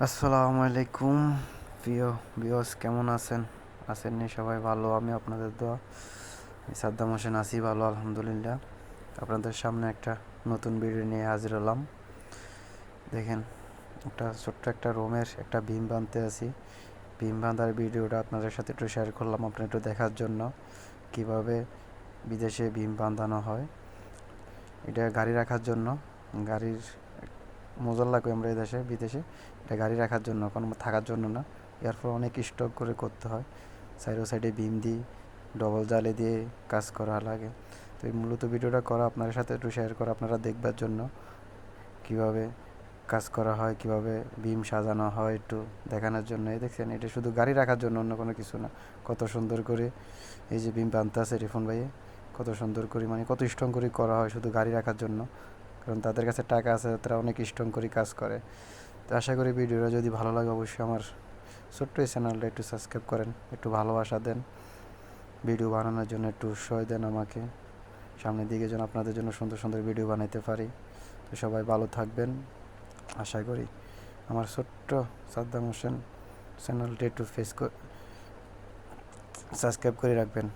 আসসালামু আলাইকুম প্রিয় ভিউয়ার্স, কেমন আছেন? আছেন নি সবাই ভালো? আমি আপনাদের দোয়া আমি সাদ্দাম হোসেন আছি ভালো, আলহামদুলিল্লাহ। আপনাদের সামনে একটা নতুন ভিডিও নিয়ে হাজির হলাম। দেখেন, একটা ছোট্ট একটা রুমের একটা বিম বাঁধতে আছি। বিম বাঁধার ভিডিওটা আপনাদের সাথে একটু শেয়ার করলাম, আপনি একটু দেখার জন্য কিভাবে বিদেশে বিম বাঁধানো হয়। এটা গাড়ি রাখার জন্য, গাড়ির মজল লাগবে আমরা এই দেশে বিদেশে। এটা গাড়ি রাখার জন্য, কোনো থাকার জন্য না। এর ফলে অনেক স্টক করে করতে হয়, সাইডে সাইডে বিম দিয়ে ডবল জালে দিয়ে কাজ করা লাগে। তো এই মূলত ভিডিওটা করা আপনাদের সাথে একটু শেয়ার করা, আপনারা দেখবার জন্য কিভাবে কাজ করা হয়, কিভাবে বিম সাজানো হয় একটু দেখানোর জন্য। এই দেখছেন, এটা শুধু গাড়ি রাখার জন্য, অন্য কোনো কিছু না। কত সুন্দর করে এই যে বিম বানতে আছে রিফন ভাইয়ে, কত সুন্দর করে, মানে কত স্ট্রং করে করা হয় শুধু গাড়ি রাখার জন্য। কারণ তাদের কাছে টাকা আছে, তারা অনেক স্ট্রং করে কাজ করে। তো আশা করি ভিডিওটা যদি ভালো লাগে অবশ্যই আমার ছোট্ট এই চ্যানেলটা একটু সাবস্ক্রাইব করেন, একটু ভালোবাসা দেন, ভিডিও বানানোর জন্য একটু উৎসাহ দেন আমাকে, সামনের দিকে যেন আপনাদের জন্য সুন্দর সুন্দর ভিডিও বানাইতে পারি। তো সবাই ভালো থাকবেন আশা করি। আমার ছোট্ট সাদ্দাম হোসেন চ্যানেলটি একটু সাবস্ক্রাইব করে রাখবেন।